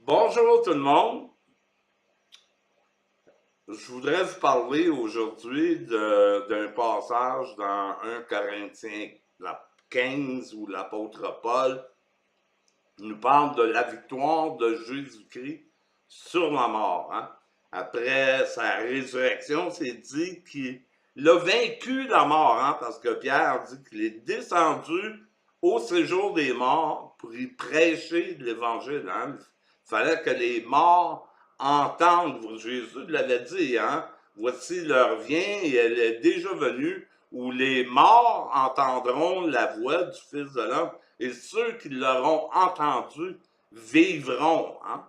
Bonjour tout le monde. Je voudrais vous parler aujourd'hui d'un passage dans 1 Corinthiens 15 où l'apôtre Paul nous parle de la victoire de Jésus-Christ sur la mort. Hein. Après sa résurrection, c'est dit qu'il a vaincu la mort, hein, parce que Pierre dit qu'il est descendu au séjour des morts pour y prêcher l'Évangile. Hein. Il fallait que les morts entendent. Jésus l'avait dit, hein, voici l'heure vient et elle est déjà venue où les morts entendront la voix du Fils de l'homme et ceux qui l'auront entendu vivront. Hein.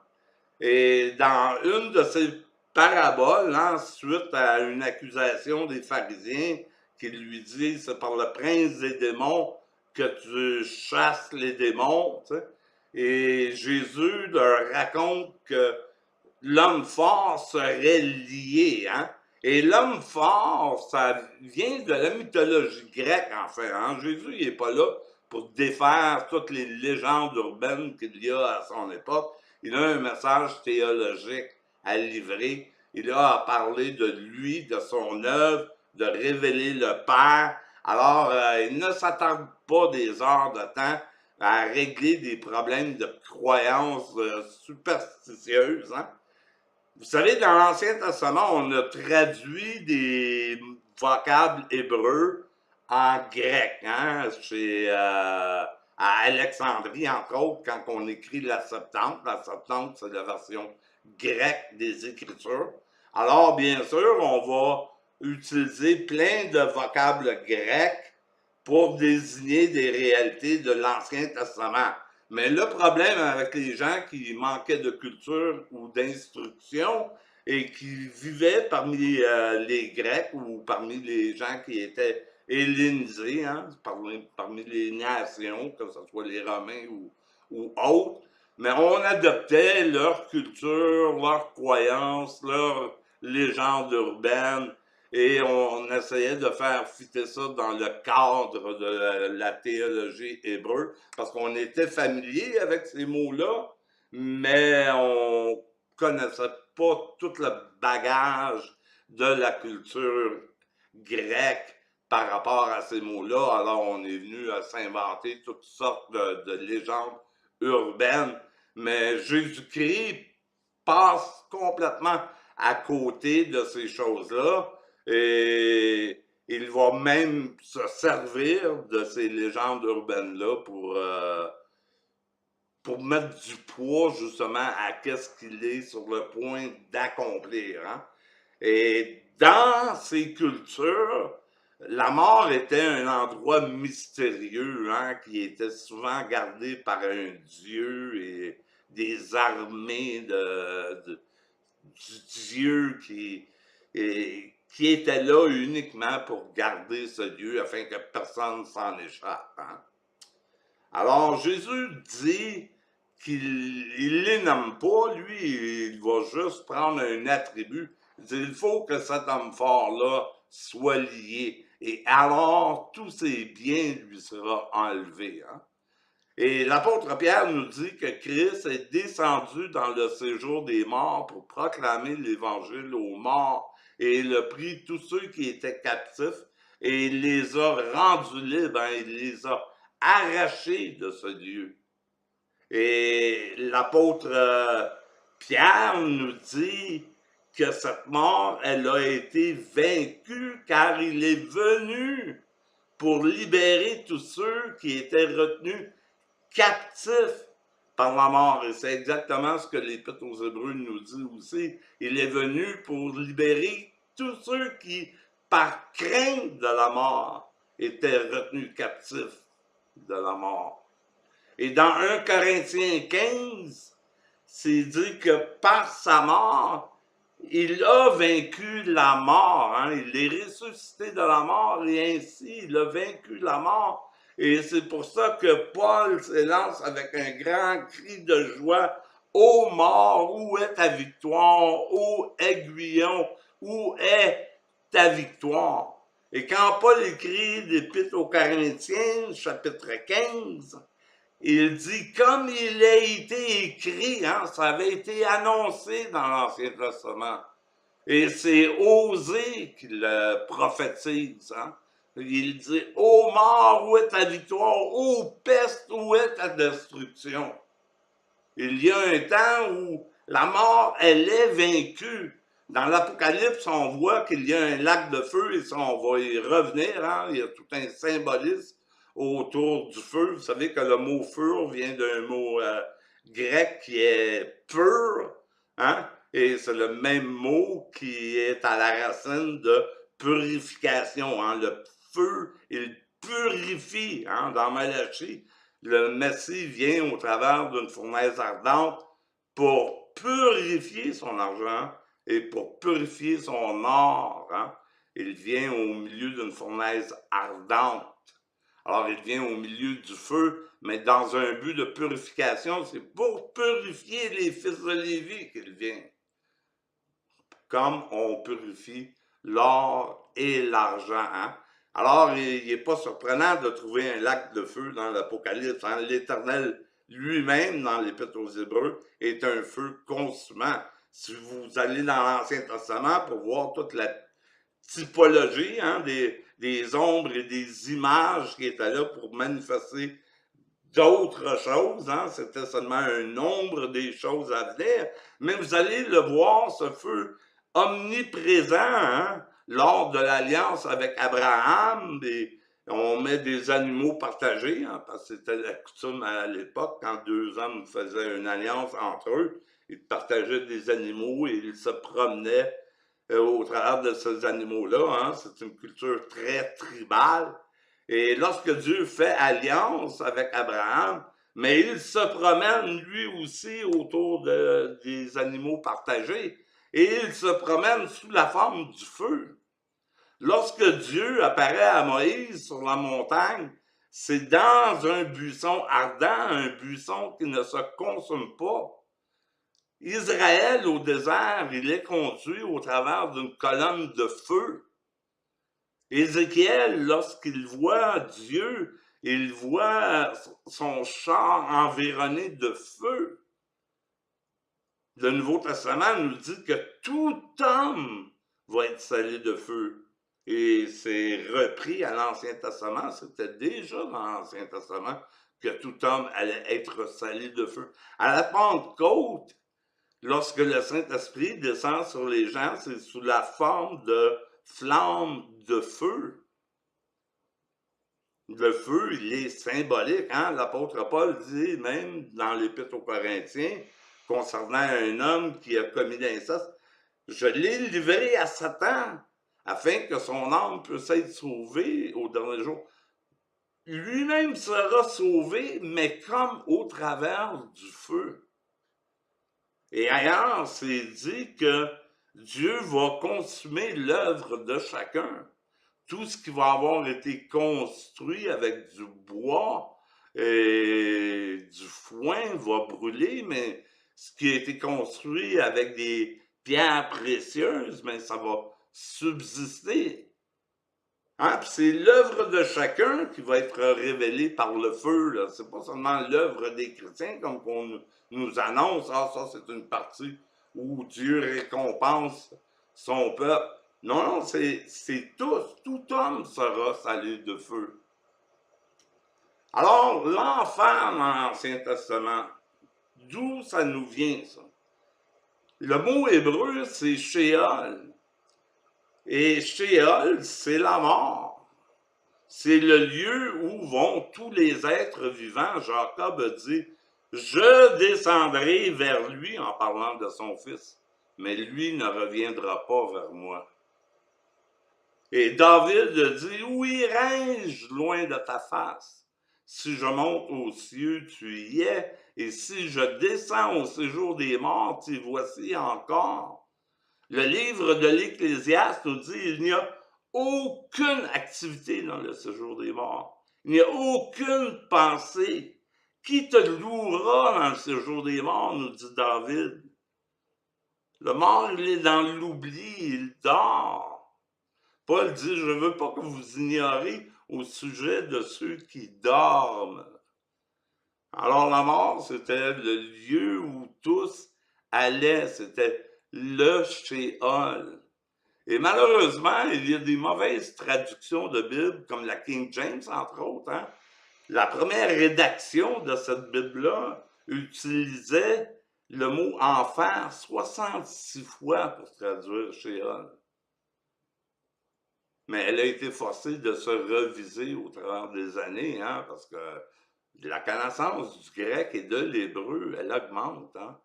Et dans une de ces paraboles, hein, suite à une accusation des pharisiens qui lui disent c'est par le prince des démons que tu chasses les démons, tu sais, et Jésus leur raconte que l'homme fort serait lié, hein? Et l'homme fort, ça vient de la mythologie grecque, en fait. Hein? Jésus, il n'est pas là pour défaire toutes les légendes urbaines qu'il y a à son époque. Il a un message théologique à livrer. Il a à parler de lui, de son œuvre, de révéler le Père. Alors, il ne s'attarde pas des heures de temps à régler des problèmes de croyances superstitieuses. Hein? Vous savez, dans l'Ancien Testament, on a traduit des vocables hébreux en grec, hein, à Alexandrie, entre autres, quand on écrit la Septante. La Septante, c'est la version grecque des Écritures. Alors, bien sûr, on va utiliser plein de vocables grecs pour désigner des réalités de l'Ancien Testament. Mais le problème avec les gens qui manquaient de culture ou d'instruction et qui vivaient parmi les Grecs ou parmi les gens qui étaient hellénisés, hein, parmi les nations, que ce soit les Romains ou autres, mais on adoptait leur culture, leurs croyances, leurs légendes urbaines, et on essayait de faire fitter ça dans le cadre de la théologie hébreu, parce qu'on était familier avec ces mots-là, mais on connaissait pas tout le bagage de la culture grecque par rapport à ces mots-là. Alors on est venu à s'inventer toutes sortes de légendes urbaines, mais Jésus-Christ passe complètement à côté de ces choses-là et il va même se servir de ces légendes urbaines-là pour mettre du poids justement à qu'est-ce qu'il est sur le point d'accomplir. Hein? Et dans ces cultures, la mort était un endroit mystérieux, hein, qui était souvent gardé par un dieu et des armées du dieu qui était là uniquement pour garder ce lieu afin que personne s'en échappe. Hein. Alors Jésus dit qu'il ne les nomme pas, lui, il va juste prendre un attribut. Il dit, il faut que cet homme fort-là soit lié. Et alors, tous ses biens lui seront enlevés. Hein. Et l'apôtre Pierre nous dit que Christ est descendu dans le séjour des morts pour proclamer l'évangile aux morts et il a pris tous ceux qui étaient captifs et il les a rendus libres, hein, il les a arrachés de ce lieu. Et l'apôtre Pierre nous dit que cette mort, elle a été vaincue car il est venu pour libérer tous ceux qui étaient retenus captifs par la mort. Et c'est exactement ce que l'Épître aux Hébreux nous dit aussi. Il est venu pour libérer tous ceux qui, par crainte de la mort, étaient retenus captifs de la mort. Et dans 1 Corinthiens 15, c'est dit que par sa mort, il a vaincu la mort. Hein? Il est ressuscité de la mort et ainsi il a vaincu la mort. Et c'est pour ça que Paul s'élance avec un grand cri de joie. Ô mort, où est ta victoire? Ô aiguillon, où est ta victoire? Et quand Paul écrit l'Épître aux Corinthiens, chapitre 15, Il dit, comme il a été écrit, hein, ça avait été annoncé dans l'Ancien Testament. Et c'est Osée qui le prophétise. Hein. Il dit, ô mort, où est ta victoire? Ô peste, où est ta destruction? Il y a un temps où la mort, elle est vaincue. Dans l'Apocalypse, on voit qu'il y a un lac de feu, et ça, on va y revenir. Hein. Il y a tout un symbolisme autour du feu. Vous savez que le mot feu vient d'un mot grec qui est pur, hein? Et c'est le même mot qui est à la racine de purification. Hein? Le feu, il purifie. Hein? Dans Malachie, le Messie vient au travers d'une fournaise ardente pour purifier son argent et pour purifier son or. Hein? Il vient au milieu d'une fournaise ardente. Alors, il vient au milieu du feu, mais dans un but de purification, c'est pour purifier les fils de Lévi qu'il vient. Comme on purifie l'or et l'argent. Hein? Alors, il n'est pas surprenant de trouver un lac de feu dans l'Apocalypse. Hein? L'Éternel lui-même, dans l'Épître aux Hébreux, est un feu consumant. Si vous allez dans l'Ancien Testament pour voir toute la typologie hein, des ombres et des images qui étaient là pour manifester d'autres choses, hein, c'était seulement un nombre des choses à venir, mais vous allez le voir, ce feu omniprésent, hein, lors de l'alliance avec Abraham, on met des animaux partagés, hein, parce que c'était la coutume à l'époque, quand deux hommes faisaient une alliance entre eux, ils partageaient des animaux et ils se promenaient au travers de ces animaux-là. Hein, c'est une culture très tribale. Et lorsque Dieu fait alliance avec Abraham, mais il se promène lui aussi autour des animaux partagés. Et il se promène sous la forme du feu. Lorsque Dieu apparaît à Moïse sur la montagne, c'est dans un buisson ardent, un buisson qui ne se consume pas. Israël au désert, il est conduit au travers d'une colonne de feu. Ézéchiel, lorsqu'il voit Dieu, il voit son char environné de feu. Le Nouveau Testament nous dit que tout homme va être salé de feu. Et c'est repris à l'Ancien Testament, c'était déjà dans l'Ancien Testament que tout homme allait être salé de feu. À la Pentecôte, lorsque le Saint-Esprit descend sur les gens, c'est sous la forme de flammes de feu. Le feu, il est symbolique. Hein? L'apôtre Paul dit même dans l'Épître aux Corinthiens, concernant un homme qui a commis l'inceste, je l'ai livré à Satan afin que son âme puisse être sauvée au dernier jour. Lui-même sera sauvé, mais comme au travers du feu. Et ailleurs, c'est dit que Dieu va consumer l'œuvre de chacun. Tout ce qui va avoir été construit avec du bois et du foin va brûler, mais ce qui a été construit avec des pierres précieuses, mais ça va subsister. Hein? Puis c'est l'œuvre de chacun qui va être révélée par le feu. Ce n'est pas seulement l'œuvre des chrétiens, comme on nous annonce, ah, ça c'est une partie où Dieu récompense son peuple. Non, non, c'est tous, tout homme sera salé de feu. Alors, l'enfer dans l'Ancien Testament, d'où ça nous vient, ça? Le mot hébreu, c'est Sheol. Et Sheol, c'est la mort. C'est le lieu où vont tous les êtres vivants. Jacob dit, je descendrai vers lui en parlant de son fils, mais lui ne reviendra pas vers moi. Et David dit, où irai-je loin de ta face? Si je monte aux cieux, tu y es, et si je descends au séjour des morts, t'y voici encore. Le livre de l'Ecclésiaste nous dit, il n'y a aucune activité dans le séjour des morts. Il n'y a aucune pensée. Qui te louera dans le séjour des morts, nous dit David. Le mort, il est dans l'oubli, il dort. Paul dit, je ne veux pas que vous ignoriez au sujet de ceux qui dorment. Alors la mort, c'était le lieu où tous allaient, c'était le Sheol. Et malheureusement, il y a des mauvaises traductions de Bible, comme la King James, entre autres. Hein? La première rédaction de cette Bible-là utilisait le mot enfer 66 fois pour traduire Sheol. Mais elle a été forcée de se reviser au travers des années, hein, parce que la connaissance du grec et de l'hébreu, elle augmente. Hein,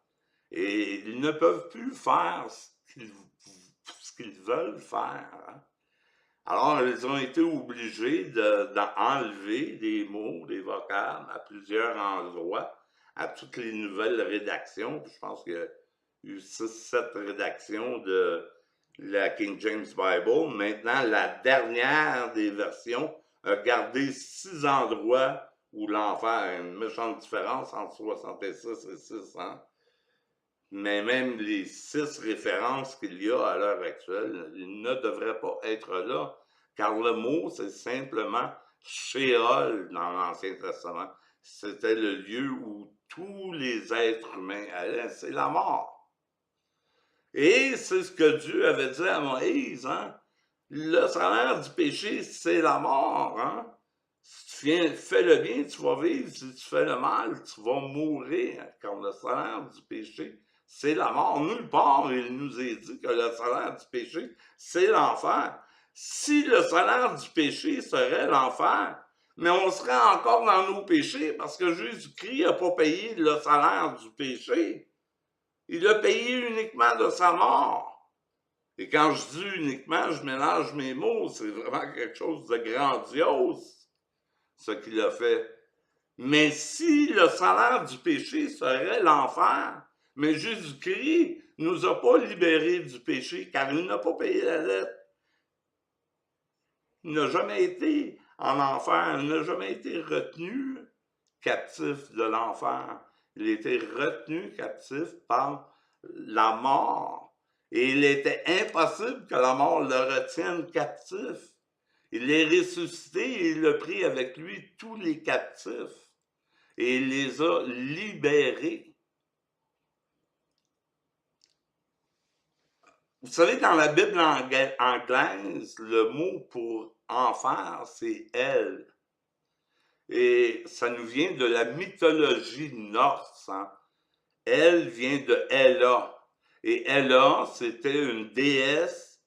et ils ne peuvent plus faire ce qu'ils veulent faire. Hein. Alors, ils ont été obligés d'enlever des mots, des vocables à plusieurs endroits, à toutes les nouvelles rédactions. Puis je pense qu'il y a eu 6-7 rédactions de la King James Bible. Maintenant, la dernière des versions a gardé 6 endroits où l'enfer, une méchante différence entre 66 et 6. Hein? Mais même les 6 références qu'il y a à l'heure actuelle, ils ne devraient pas être là, car le mot, c'est simplement Sheol dans l'Ancien Testament. C'était le lieu où tous les êtres humains allaient, c'est la mort. Et c'est ce que Dieu avait dit à Moïse, hein? Le salaire du péché, c'est la mort, hein? Si tu fais le bien, tu vas vivre. Si tu fais le mal, tu vas mourir. Car le salaire du péché, c'est la mort. Nulle part, il nous est dit que le salaire du péché, c'est l'enfer. Si le salaire du péché serait l'enfer, mais on serait encore dans nos péchés parce que Jésus-Christ n'a pas payé le salaire du péché. Il a payé uniquement de sa mort. Et quand je dis uniquement, je mélange mes mots. C'est vraiment quelque chose de grandiose, ce qu'il a fait. Mais si le salaire du péché serait l'enfer, mais Jésus-Christ nous a pas libérés du péché, car il n'a pas payé la dette. Il n'a jamais été en enfer, il n'a jamais été retenu captif de l'enfer. Il a été retenu captif par la mort. Et il était impossible que la mort le retienne captif. Il est ressuscité et il a pris avec lui tous les captifs. Et il les a libérés. Vous savez, dans la Bible anglaise, le mot pour enfer, c'est hell. Et ça nous vient de la mythologie norse. Hein? Elle vient de Ella. Et Ella, c'était une déesse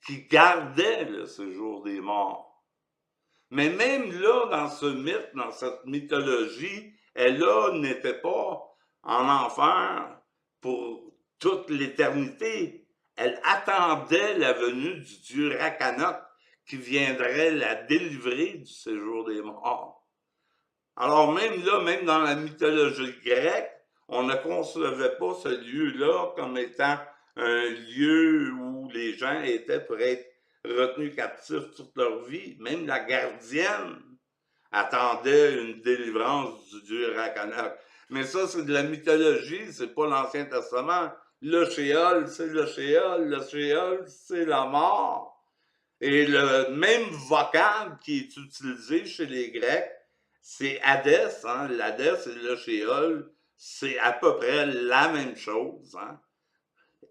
qui gardait le séjour des morts. Mais même là, dans ce mythe, dans cette mythologie, Ella n'était pas en enfer pour toute l'éternité. Elle attendait la venue du dieu Rakanok qui viendrait la délivrer du séjour des morts. Alors même là, même dans la mythologie grecque, on ne concevait pas ce lieu-là comme étant un lieu où les gens étaient pour être retenus captifs toute leur vie. Même la gardienne attendait une délivrance du dieu Rakanok. Mais ça, c'est de la mythologie, c'est pas l'Ancien Testament. Le Sheol, c'est le Sheol. Le Sheol, c'est la mort. Et le même vocable qui est utilisé chez les Grecs, c'est Hadès, hein? L'Hadès et le Sheol, c'est à peu près la même chose. Hein?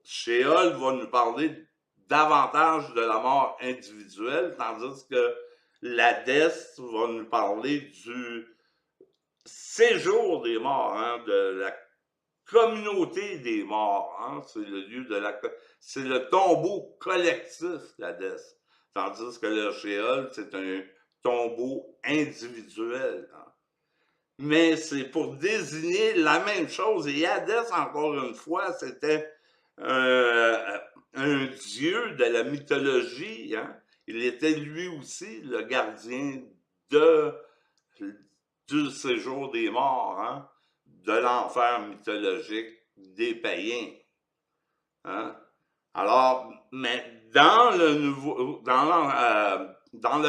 Sheol va nous parler davantage de la mort individuelle, tandis que l'Hadès va nous parler du séjour des morts, hein? De la communauté des morts. Hein? C'est le lieu de la... C'est le tombeau collectif, l'Hadès. Tandis que le Sheol, c'est un tombeau individuel. Hein? Mais c'est pour désigner la même chose. Et Hadès, encore une fois, c'était un dieu de la mythologie. Hein? Il était lui aussi le gardien du séjour des morts, hein? De l'enfer mythologique des païens. Hein? Alors, mais dans la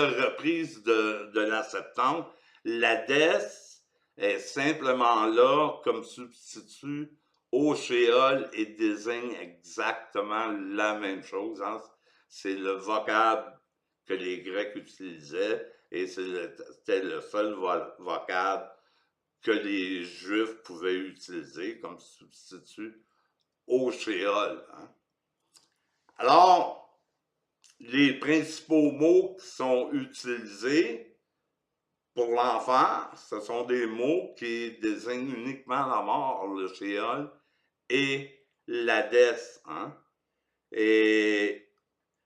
reprise de la Septante, l'Hadès est simplement là comme substitut au Sheol et désigne exactement la même chose. Hein? C'est le vocable que les Grecs utilisaient et c'était le seul vocable que les Juifs pouvaient utiliser comme substitut au Sheol. Hein. Alors, les principaux mots qui sont utilisés pour l'enfer, ce sont des mots qui désignent uniquement la mort, le Sheol et l'Hadès. Hein. Et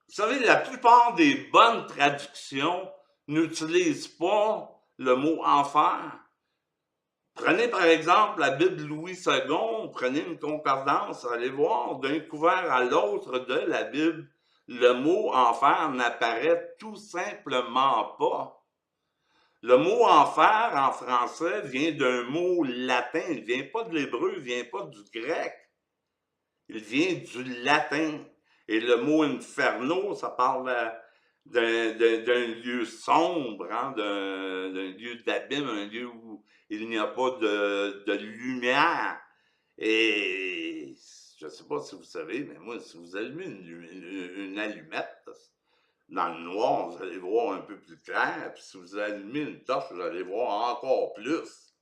vous savez, la plupart des bonnes traductions n'utilisent pas le mot enfer. Prenez par exemple la Bible Louis II, prenez une concordance, allez voir, d'un couvert à l'autre de la Bible, le mot enfer n'apparaît tout simplement pas. Le mot enfer en français vient d'un mot latin, il ne vient pas de l'hébreu, il ne vient pas du grec, il vient du latin. Et le mot inferno, ça parle d'un lieu sombre, hein, d'un lieu d'abîme, un lieu où il n'y a pas de lumière. Et je ne sais pas si vous savez, mais moi, si vous allumez une allumette dans le noir, vous allez voir un peu plus clair. Puis si vous allumez une torche, vous allez voir encore plus.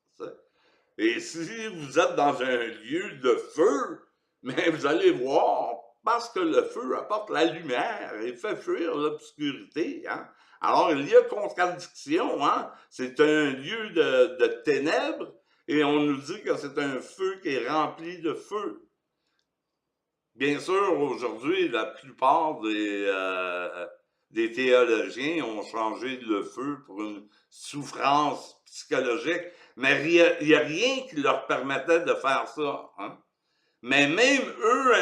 Et si vous êtes dans un lieu de feu, mais vous allez voir, parce que le feu apporte la lumière et fait fuir l'obscurité. Hein? Alors, il y a contradiction. Hein? C'est un lieu de ténèbres et on nous dit que c'est un feu qui est rempli de feu. Bien sûr, aujourd'hui, la plupart des théologiens ont changé le feu pour une souffrance psychologique, mais il n'y a rien qui leur permettait de faire ça. Hein? Mais même eux,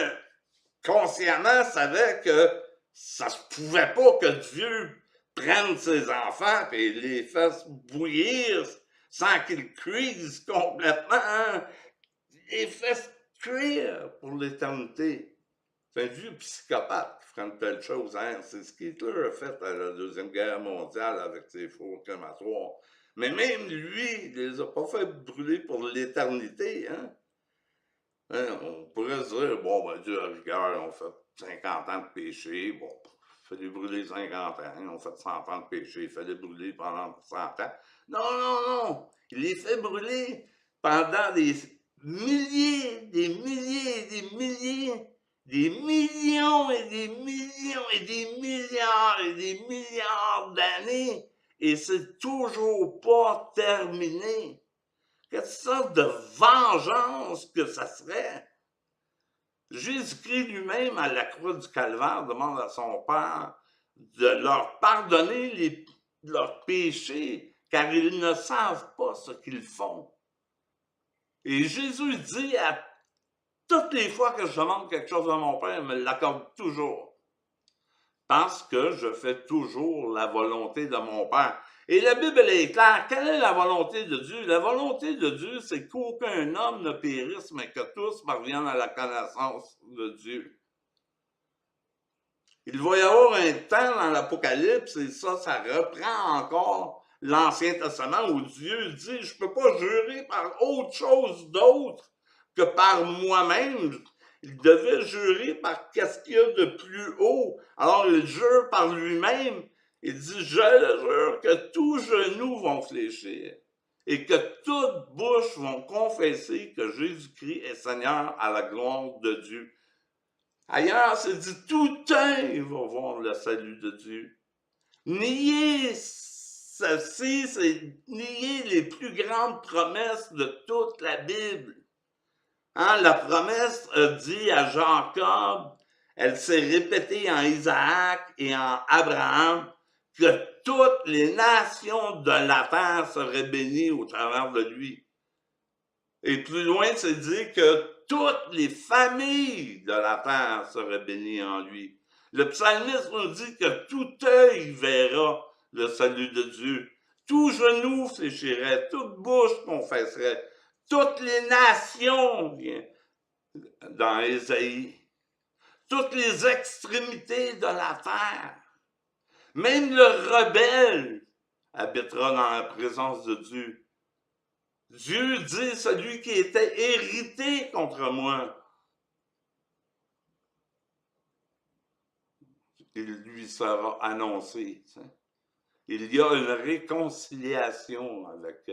consciemment, savaient que ça se pouvait pas que Dieu prenne ses enfants et les fasse bouillir sans qu'ils cuisent complètement, hein? Les fasse cuire pour l'éternité. C'est un Dieu psychopathe qui ferait une telle chose. Hein? C'est ce qu'Hitler a fait à la Deuxième Guerre mondiale avec ses fours crématoires. Mais même lui, il les a pas fait brûler pour l'éternité. Hein? Hein, on pourrait se dire, bon, ben Dieu, à rigueur, on fait 50 ans de péché, bon, il fallait brûler 50 ans, on fait 100 ans de péché, il fallait brûler pendant 100 ans. Non, non, non, il les fait brûler pendant des milliers, des milliers, des milliers, des millions et des millions et des milliards et des milliards d'années, et c'est toujours pas terminé. Quelle sorte de vengeance que ça serait! Jésus-Christ lui-même, à la croix du Calvaire, demande à son Père de leur pardonner leurs péchés, car ils ne savent pas ce qu'ils font. Et Jésus dit à toutes les fois que je demande quelque chose à mon Père, il me l'accorde toujours. Parce que je fais toujours la volonté de mon Père. Et la Bible est claire. Quelle est la volonté de Dieu? La volonté de Dieu, c'est qu'aucun homme ne périsse, mais que tous parviennent à la connaissance de Dieu. Il va y avoir un temps dans l'Apocalypse, et ça reprend encore l'Ancien Testament, où Dieu dit, je ne peux pas jurer par autre chose d'autre que par moi-même. Il devait jurer par qu'est-ce qu'il y a de plus haut. Alors il jure par lui-même. Il dit, je le jure que tous genoux vont fléchir et que toutes bouches vont confesser que Jésus-Christ est Seigneur à la gloire de Dieu. Ailleurs, c'est dit, tout œil va voir le salut de Dieu. Nier ceci, c'est nier les plus grandes promesses de toute la Bible. Hein, la promesse a dit à Jacob, elle s'est répétée en Isaac et en Abraham, que toutes les nations de la terre seraient bénies au travers de lui. Et plus loin, c'est dit que toutes les familles de la terre seraient bénies en lui. Le psalmiste nous dit que tout œil verra le salut de Dieu. Tout genou fléchirait, toute bouche confesserait. Toutes les nations, dans Ésaïe, toutes les extrémités de la terre, même le rebelle habitera dans la présence de Dieu. Dieu dit, celui qui était hérité contre moi, il lui sera annoncé. Il y a une réconciliation avec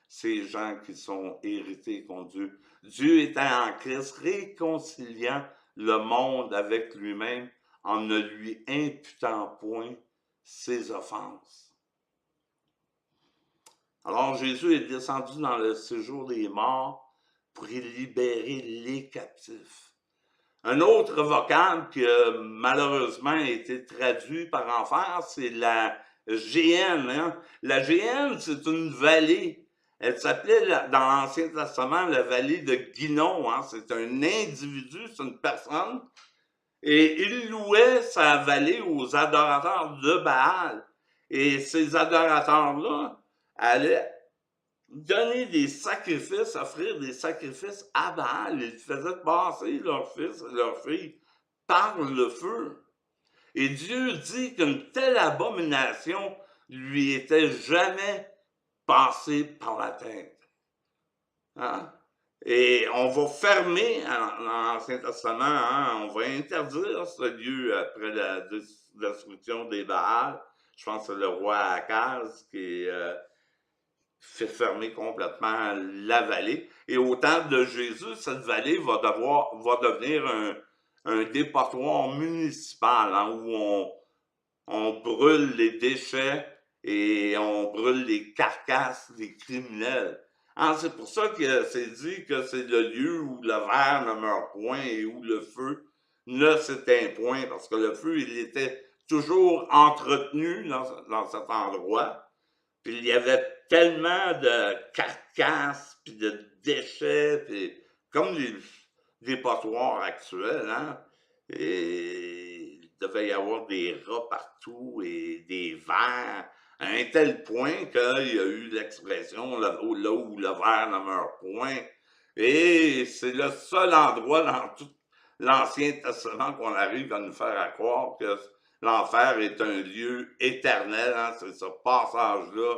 ces gens qui sont hérités contre Dieu. Dieu était en Christ réconciliant le monde avec lui-même en ne lui imputant point ses offenses. Alors Jésus est descendu dans le séjour des morts pour y libérer les captifs. Un autre vocable qui a malheureusement été traduit par enfer, c'est la Géhenne. Hein? La Géhenne, c'est une vallée. Elle s'appelait dans l'Ancien Testament la vallée de Guinon. Hein? C'est un individu, c'est une personne. Et il louait sa vallée aux adorateurs de Baal. Et ces adorateurs-là allaient donner des sacrifices, offrir des sacrifices à Baal. Ils faisaient passer leurs fils et leurs filles par le feu. Et Dieu dit qu'une telle abomination lui était jamais passée par la tête. Hein? Et on va fermer dans l'Ancien Testament, hein, on va interdire ce lieu après la destruction des Baals. Je pense que c'est le roi Akaz qui fait fermer complètement la vallée. Et au temps de Jésus, cette vallée va devenir un dépotoir municipal, hein, où on brûle les déchets et on brûle les carcasses des criminels. Hein, c'est pour ça que c'est dit que c'est le lieu où le ver ne meurt point et où le feu ne s'éteint point, parce que le feu, il était toujours entretenu dans cet endroit. Puis il y avait tellement de carcasses, puis de déchets, puis comme les dépotoirs actuels, hein. Et il devait y avoir des rats partout et des vers, à un tel point qu'il y a eu l'expression là où le ver ne meurt point. Et c'est le seul endroit dans tout l'Ancien Testament qu'on arrive à nous faire croire que l'enfer est un lieu éternel, hein, c'est ce passage-là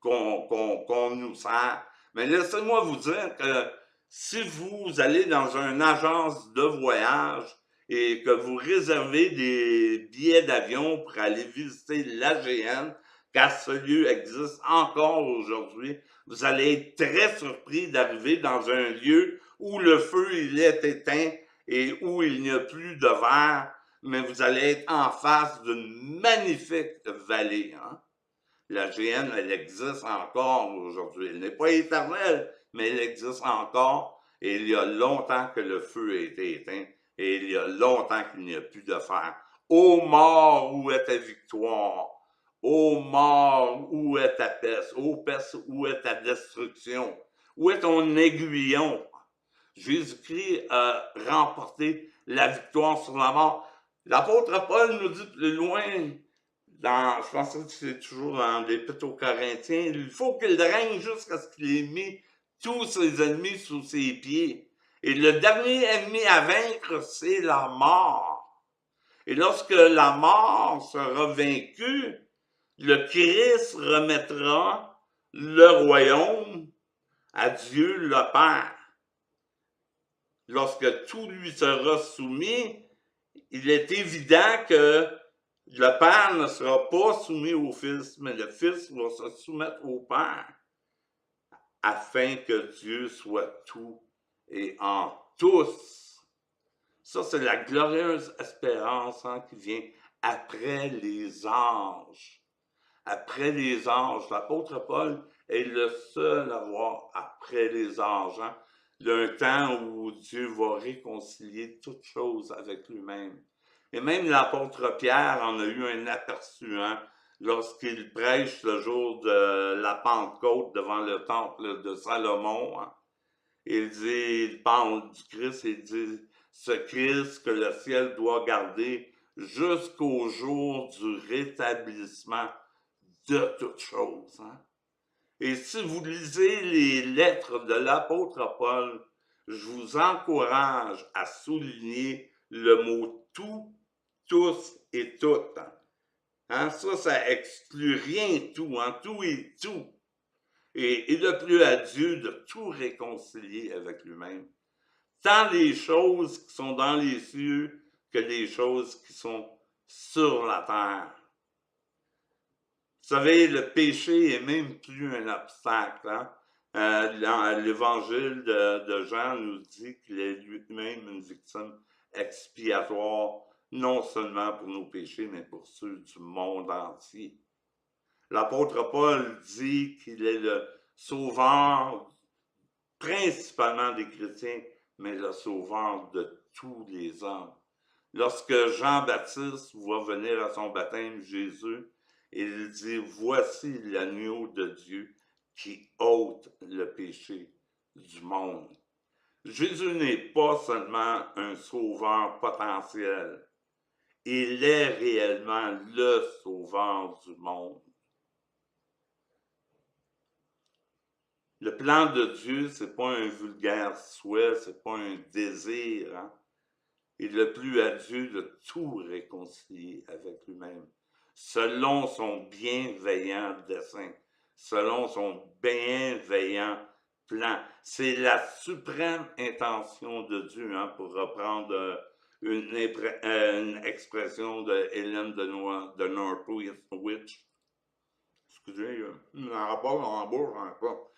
qu'on nous sert. Mais laissez-moi vous dire que si vous allez dans une agence de voyage et que vous réservez des billets d'avion pour aller visiter l'AGN, car ce lieu existe encore aujourd'hui, vous allez être très surpris d'arriver dans un lieu où le feu il est éteint et où il n'y a plus de verre, mais vous allez être en face d'une magnifique vallée. Hein? La GN, elle existe encore aujourd'hui. Elle n'est pas éternelle, mais elle existe encore. Et il y a longtemps que le feu a été éteint. Et il y a longtemps qu'il n'y a plus de fer. Ô mort, où est ta victoire? Ô mort, où est ta peste? Ô peste, où est ta destruction? Où est ton aiguillon? Jésus-Christ a remporté la victoire sur la mort. L'apôtre Paul nous dit plus loin, je pense que c'est toujours dans l'Épître aux Corinthiens, il faut qu'il règne jusqu'à ce qu'il ait mis tous ses ennemis sous ses pieds. Et le dernier ennemi à vaincre, c'est la mort. Et lorsque la mort sera vaincue, le Christ remettra le royaume à Dieu le Père. Lorsque tout lui sera soumis, il est évident que le Père ne sera pas soumis au Fils, mais le Fils va se soumettre au Père afin que Dieu soit tout et en tous. Ça, c'est la glorieuse espérance, hein, qui vient après les anges. Après les anges. L'apôtre Paul est le seul à voir après les anges. Hein. Il y a un temps où Dieu va réconcilier toutes choses avec lui-même. Et même l'apôtre Pierre en a eu un aperçu, hein, lorsqu'il prêche le jour de la Pentecôte devant le temple de Salomon. Hein. Il parle du Christ et il dit, ce Christ que le ciel doit garder jusqu'au jour du rétablissement de toutes choses. Hein. Et si vous lisez les lettres de l'apôtre Paul, je vous encourage à souligner le mot tout, tous et toutes. Hein, ça exclut rien tout, hein, tout et tout. Et il a plu à Dieu de tout réconcilier avec lui-même. Tant les choses qui sont dans les cieux que les choses qui sont sur la terre. Vous savez, le péché est même plus un obstacle. Hein? L'évangile de Jean nous dit qu'il est lui-même une victime expiatoire, non seulement pour nos péchés, mais pour ceux du monde entier. L'apôtre Paul dit qu'il est le sauveur principalement des chrétiens, mais le sauveur de tous les hommes. Lorsque Jean-Baptiste voit venir à son baptême Jésus, il dit « Voici l'agneau de Dieu qui ôte le péché du monde. » Jésus n'est pas seulement un sauveur potentiel, il est réellement le sauveur du monde. Le plan de Dieu, c'est pas un vulgaire souhait, c'est pas un désir. Hein? Il a plu à Dieu de tout réconcilier avec lui-même, selon son bienveillant dessein, selon son bienveillant plan. C'est la suprême intention de Dieu, hein, pour reprendre une expression de Hélène de Northwich. Excusez, un rapport en bouche encore.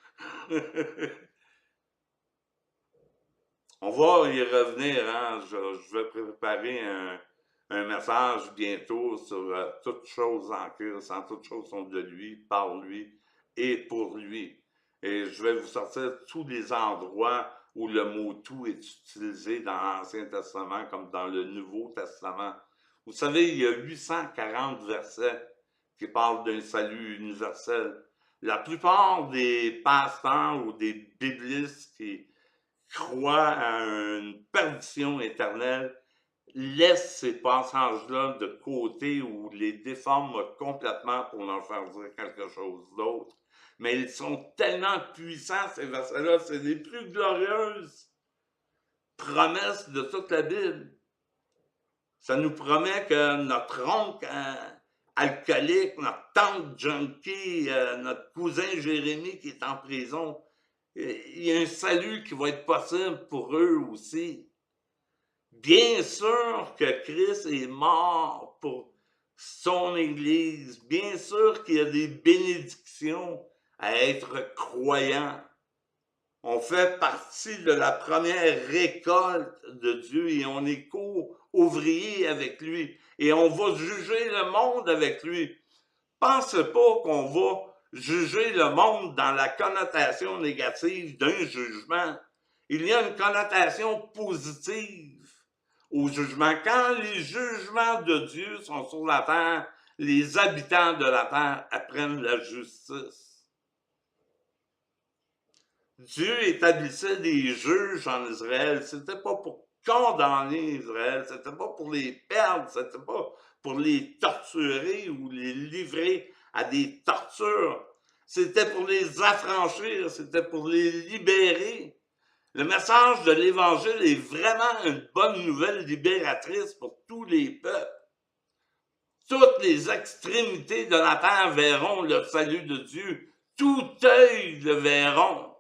On va y revenir, hein? Je vais préparer un message bientôt sur toutes choses en Christ, en toutes choses sont de lui, par lui et pour lui. Et je vais vous sortir tous les endroits où le mot « tout » est utilisé dans l'Ancien Testament comme dans le Nouveau Testament. Vous savez, il y a 840 versets qui parlent d'un salut universel. La plupart des pasteurs ou des biblistes qui croient à une perdition éternelle laissent ces passages-là de côté ou les déforment complètement pour leur faire dire quelque chose d'autre. Mais ils sont tellement puissants, ces versets-là, c'est les plus glorieuses promesses de toute la Bible. Ça nous promet que notre oncle alcoolique, notre tante junkie, notre cousin Jérémie qui est en prison, il y a un salut qui va être possible pour eux aussi. Bien sûr que Christ est mort pour son Église. Bien sûr qu'il y a des bénédictions à être croyant. On fait partie de la première récolte de Dieu et on est co-ouvrier avec lui. Et on va juger le monde avec lui. Pensez pas qu'on va juger le monde dans la connotation négative d'un jugement. Il y a une connotation positive au jugement. Quand les jugements de Dieu sont sur la terre, les habitants de la terre apprennent la justice. Dieu établissait des juges en Israël. C'était pas pour condamner Israël, c'était pas pour les perdre, c'était pas pour les torturer ou les livrer à des tortures. C'était pour les affranchir, c'était pour les libérer. Le message de l'Évangile est vraiment une bonne nouvelle libératrice pour tous les peuples. Toutes les extrémités de la terre verront le salut de Dieu. Tout œil le verront.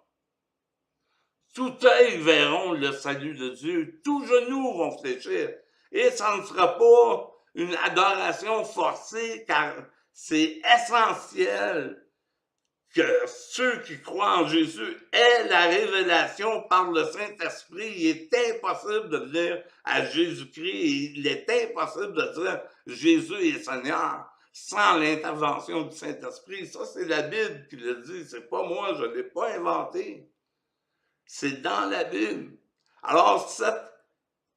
Tout œil verront le salut de Dieu. Tous genoux vont fléchir. Et ça ne sera pas une adoration forcée, car c'est essentiel que ceux qui croient en Jésus aient la révélation par le Saint-Esprit. Il est impossible de venir à Jésus-Christ. Il est impossible de dire Jésus est Seigneur sans l'intervention du Saint-Esprit. Ça, c'est la Bible qui le dit. C'est pas moi, je ne l'ai pas inventé. C'est dans la Bible. Alors, cette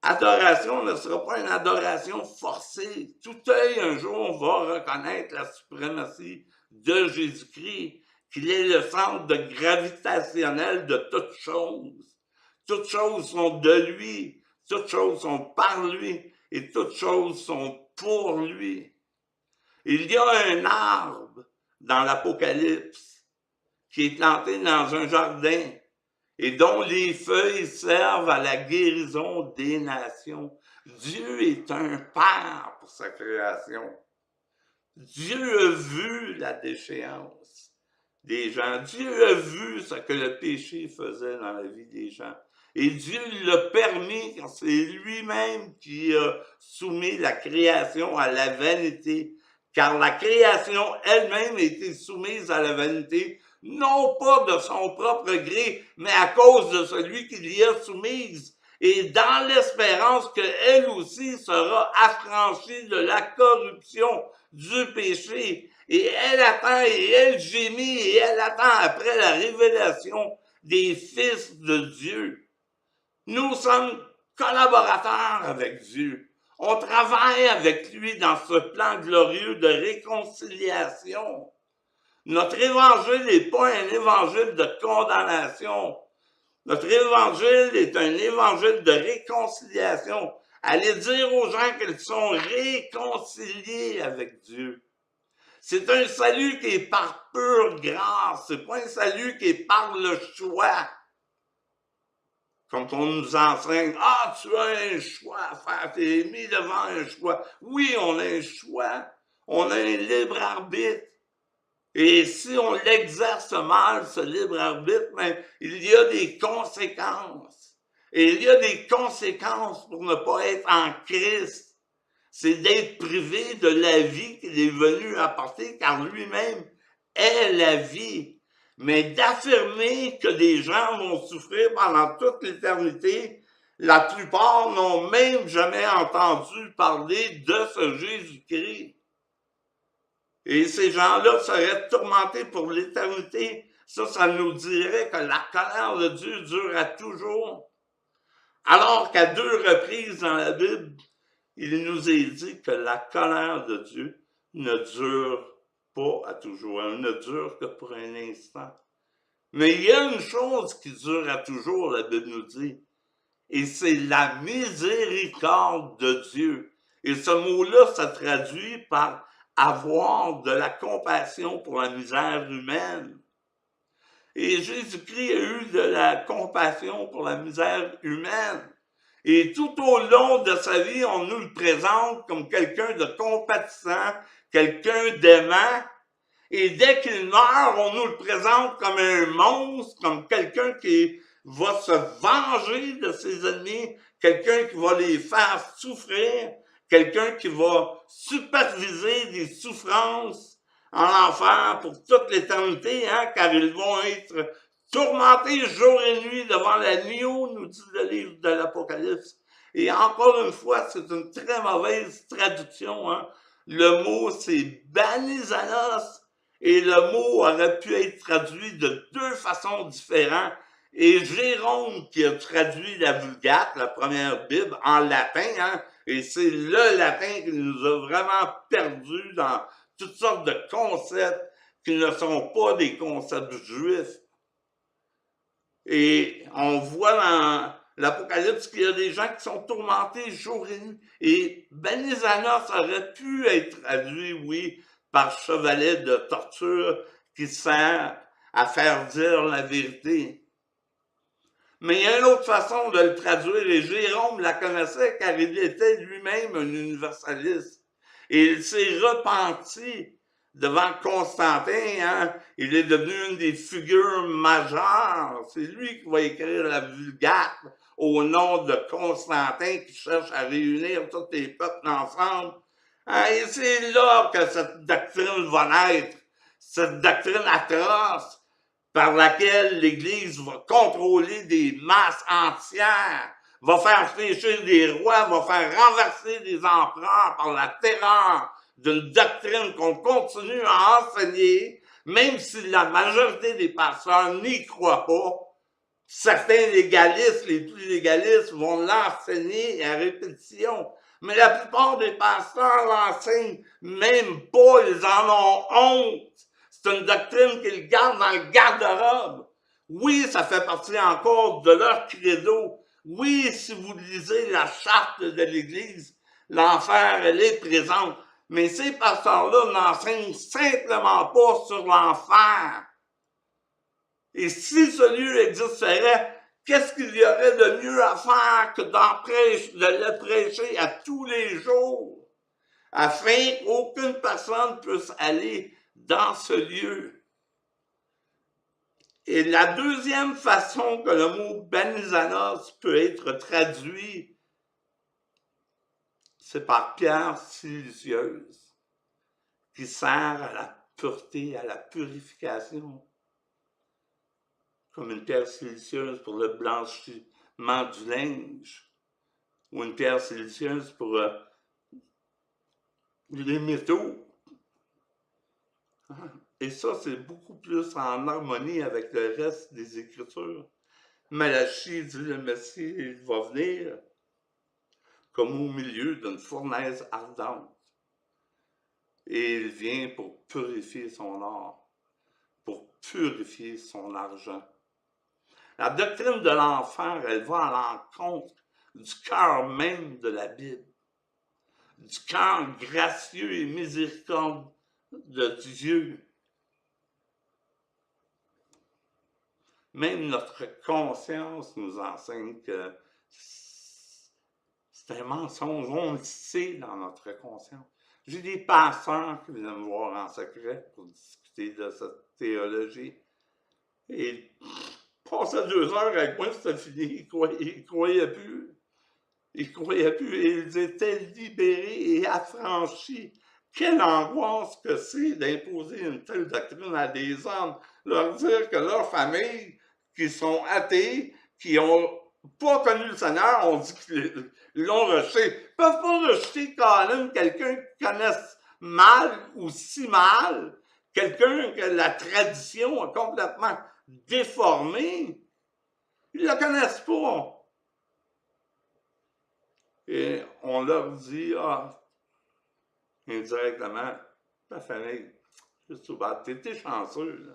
adoration ne sera pas une adoration forcée. Tout œil, un jour, va reconnaître la suprématie de Jésus-Christ, qu'il est le centre de gravitationnel de toutes choses. Toutes choses sont de lui, toutes choses sont par lui, et toutes choses sont pour lui. Il y a un arbre dans l'Apocalypse qui est planté dans un jardin et dont les feuilles servent à la guérison des nations. Dieu est un père pour sa création. Dieu a vu la déchéance des gens. Dieu a vu ce que le péché faisait dans la vie des gens. Et Dieu l'a permis, car c'est lui-même qui a soumis la création à la vanité. Car la création elle-même a été soumise à la vanité non pas de son propre gré, mais à cause de celui qui l'y a soumise, et dans l'espérance qu'elle aussi sera affranchie de la corruption du péché. Et elle attend, et elle gémit, et elle attend après la révélation des fils de Dieu. Nous sommes collaborateurs avec Dieu. On travaille avec lui dans ce plan glorieux de réconciliation. Notre évangile n'est pas un évangile de condamnation. Notre évangile est un évangile de réconciliation. Allez dire aux gens qu'ils sont réconciliés avec Dieu. C'est un salut qui est par pure grâce. C'est pas un salut qui est par le choix. Quand on nous enseigne, ah, tu as un choix à faire, tu es mis devant un choix. Oui, on a un choix. On a un libre arbitre. Et si on l'exerce mal, ce libre arbitre, ben, il y a des conséquences. Et il y a des conséquences pour ne pas être en Christ. C'est d'être privé de la vie qu'il est venu apporter, car lui-même est la vie. Mais d'affirmer que des gens vont souffrir pendant toute l'éternité, la plupart n'ont même jamais entendu parler de ce Jésus-Christ. Et ces gens-là seraient tourmentés pour l'éternité. Ça nous dirait que la colère de Dieu dure à toujours. Alors qu'à 2 reprises dans la Bible, il nous est dit que la colère de Dieu ne dure pas à toujours. Elle ne dure que pour un instant. Mais il y a une chose qui dure à toujours, la Bible nous dit, et c'est la miséricorde de Dieu. Et ce mot-là, ça traduit par avoir de la compassion pour la misère humaine. Et Jésus-Christ a eu de la compassion pour la misère humaine. Et tout au long de sa vie, on nous le présente comme quelqu'un de compatissant, quelqu'un d'aimant. Et dès qu'il meurt, on nous le présente comme un monstre, comme quelqu'un qui va se venger de ses ennemis, quelqu'un qui va les faire souffrir, quelqu'un qui va superviser des souffrances en enfer pour toute l'éternité, hein, car ils vont être tourmentés jour et nuit devant l'agneau, nous dit le livre de l'Apocalypse. Et encore une fois, c'est une très mauvaise traduction. Hein. Le mot, c'est banizanos, et le mot aurait pu être traduit de 2 façons différentes. Et Jérôme, qui a traduit la Vulgate, la première Bible, en latin, hein, et c'est le latin qui nous a vraiment perdus dans toutes sortes de concepts qui ne sont pas des concepts juifs. Et on voit dans l'Apocalypse qu'il y a des gens qui sont tourmentés jour et nuit. Et Banizanos aurait pu être traduit, oui, par chevalet de torture qui sert à faire dire la vérité. Mais il y a une autre façon de le traduire, et Jérôme la connaissait car il était lui-même un universaliste. Et il s'est repenti devant Constantin, hein, il est devenu une des figures majeures. C'est lui qui va écrire la Vulgate au nom de Constantin qui cherche à réunir tous les peuples ensemble. Hein, et c'est là que cette doctrine va naître, cette doctrine atroce par laquelle l'Église va contrôler des masses entières, va faire fléchir des rois, va faire renverser des empereurs par la terreur d'une doctrine qu'on continue à enseigner, même si la majorité des pasteurs n'y croient pas. Certains légalistes, les plus légalistes, vont l'enseigner à répétition. Mais la plupart des pasteurs l'enseignent même pas, ils en ont honte. C'est une doctrine qu'ils gardent dans le garde-robe. Oui, ça fait partie encore de leur credo. Oui, si vous lisez la charte de l'Église, l'enfer, elle est présente. Mais ces pasteurs-là n'enseignent simplement pas sur l'enfer. Et si ce lieu existerait, qu'est-ce qu'il y aurait de mieux à faire que de le prêcher à tous les jours, afin qu'aucune personne puisse aller dans ce lieu. Et la deuxième façon que le mot banizanos peut être traduit, c'est par pierre silicieuse, qui sert à la pureté, à la purification. comme une pierre silicieuse pour le blanchiment du linge, ou une pierre silicieuse pour les métaux. Et ça, c'est beaucoup plus en harmonie avec le reste des Écritures. Malachie dit le Messie, il va venir comme au milieu d'une fournaise ardente. Et il vient pour purifier son or, pour purifier son argent. La doctrine de l'enfer, elle va à l'encontre du cœur même de la Bible, du cœur gracieux et miséricordieux de Dieu. Même notre conscience nous enseigne que c'est un mensonge, on le sait dans notre conscience. J'ai des pasteurs qui viennent me voir en secret pour discuter de cette théologie. Et passaient 2 heures avec moi, c'était fini. Ils croyaient plus. Ils croyaient plus et ils étaient libérés et affranchis. Quelle angoisse que c'est d'imposer une telle doctrine à des hommes, leur dire que leurs familles, qui sont athées, qui n'ont pas connu le Seigneur, on dit qu'ils l'ont rejeté. Ils ne peuvent pas rejeter Colin, quelqu'un qui connaisse mal ou si mal, quelqu'un que la tradition a complètement déformé. Ils ne le connaissent pas. Et on leur dit, indirectement, ta famille, tu étais chanceux,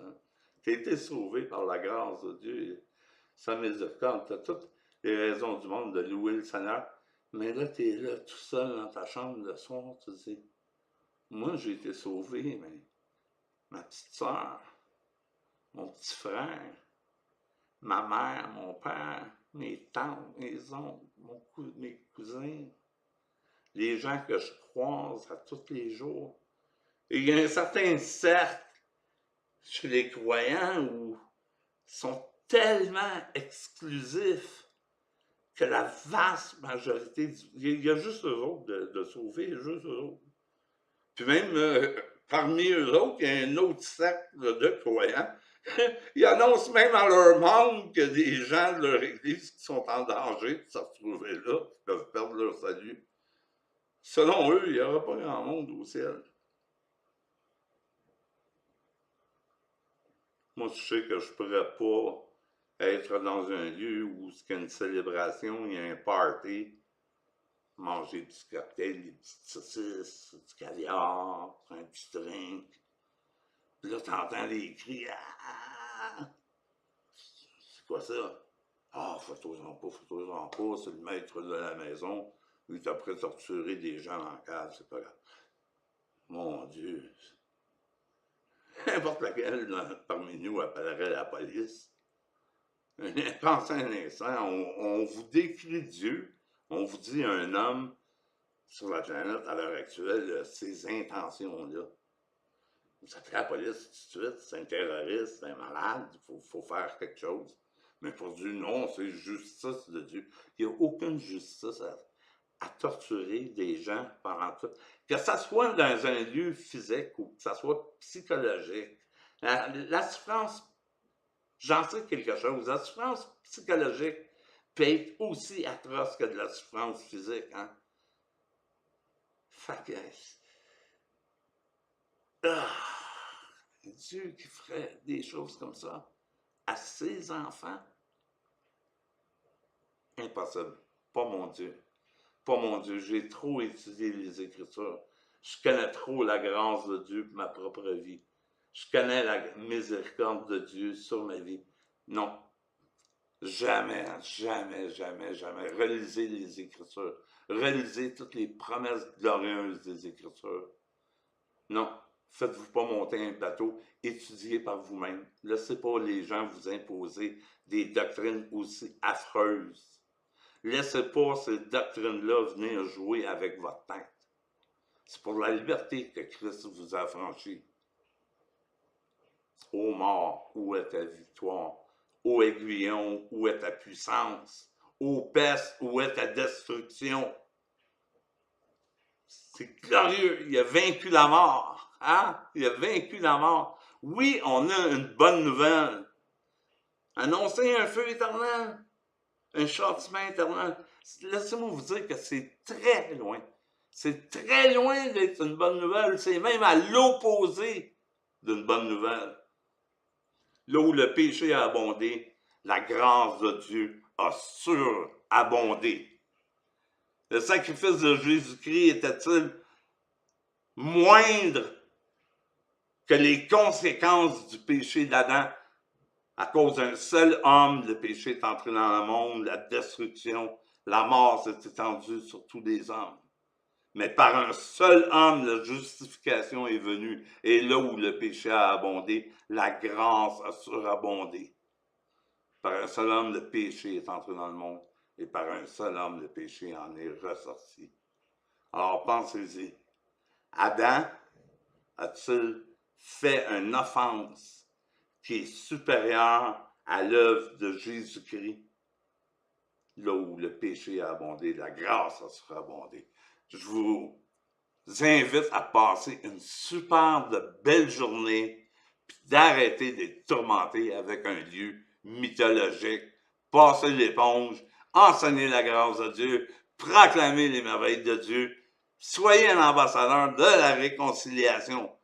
tu as été sauvé par la grâce de Dieu, sa miséricorde, tu as toutes les raisons du monde de louer le Seigneur, mais là, tu es là tout seul dans ta chambre le soir, tu dis, moi j'ai été sauvé, mais ma petite soeur, mon petit frère, ma mère, mon père, mes tantes, mes oncles, mes cousins, les gens que je croise à tous les jours. Et il y a un certain cercle chez les croyants où ils sont tellement exclusifs que la vaste majorité, il y a juste eux autres de sauver, juste eux autres. Puis même parmi eux autres, il y a un autre cercle de croyants. Ils annoncent même à leurs membres que des gens de leur église qui sont en danger de se retrouver là, qui peuvent perdre leur salut. Selon eux, il n'y aura pas grand monde au ciel. Moi, je sais que je ne pourrais pas être dans un lieu où il y a une célébration, il y a un party, manger du cocktail, des petites saucisses, du caviar, un petit drink. Puis là, tu entends les cris. Ah! C'est quoi ça? Ah, fais-toi-en pas, c'est le maître de la maison. Il est après torturer des gens en cave, c'est pas grave. Mon Dieu. N'importe laquelle parmi nous appellerait la police. Pensez un instant, on vous décrit Dieu, on vous dit un homme sur la planète à l'heure actuelle, ces intentions-là. Ça fait la police tout de suite, c'est un terroriste, c'est un malade, il faut faire quelque chose. Mais pour Dieu, non, c'est justice de Dieu. Il n'y a aucune justice à torturer des gens pendant tout. Que ça soit dans un lieu physique ou que ça soit psychologique. La souffrance, j'en sais quelque chose, la souffrance psychologique peut être aussi atroce que de la souffrance physique. Hein? Fait que... Dieu qui ferait des choses comme ça à ses enfants? Impossible. Pas mon Dieu. Pas mon Dieu. J'ai trop étudié les Écritures. Je connais trop la grâce de Dieu pour ma propre vie. Je connais la miséricorde de Dieu sur ma vie. Non. Jamais, jamais, jamais, jamais. Relisez les Écritures. Relisez toutes les promesses glorieuses des Écritures. Non. Faites-vous pas monter un bateau, étudiez par vous-même. Laissez pas les gens vous imposer des doctrines aussi affreuses. Laissez pas ces doctrines-là venir jouer avec votre tête. C'est pour la liberté que Christ vous a affranchi. Ô mort, où est ta victoire? Ô aiguillon, où est ta puissance? Ô peste, où est ta destruction? C'est glorieux, il a vaincu la mort. Hein? Il a vaincu la mort. Oui, on a une bonne nouvelle. Annoncer un feu éternel, un châtiment éternel. Laissez-moi vous dire que c'est très loin. C'est très loin d'être une bonne nouvelle. C'est même à l'opposé d'une bonne nouvelle. Là où le péché a abondé, la grâce de Dieu a surabondé. Le sacrifice de Jésus-Christ était-il moindre que les conséquences du péché d'Adam? À cause d'un seul homme, le péché est entré dans le monde, la destruction, la mort s'est étendue sur tous les hommes. Mais par un seul homme, la justification est venue. Et là où le péché a abondé, la grâce a surabondé. Par un seul homme, le péché est entré dans le monde. Et par un seul homme, le péché en est ressorti. Alors pensez-y. Adam a-t-il fait une offense qui est supérieure à l'œuvre de Jésus-Christ? Là où le péché a abondé, la grâce a surabondé. Je vous invite à passer une superbe belle journée, puis d'arrêter d'être tourmenté avec un Dieu mythologique. Passez l'éponge, enseignez la grâce de Dieu, proclamez les merveilles de Dieu, soyez un ambassadeur de la réconciliation.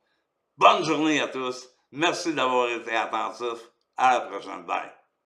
Bonne journée à tous. Merci d'avoir été attentifs. À la prochaine. Bye.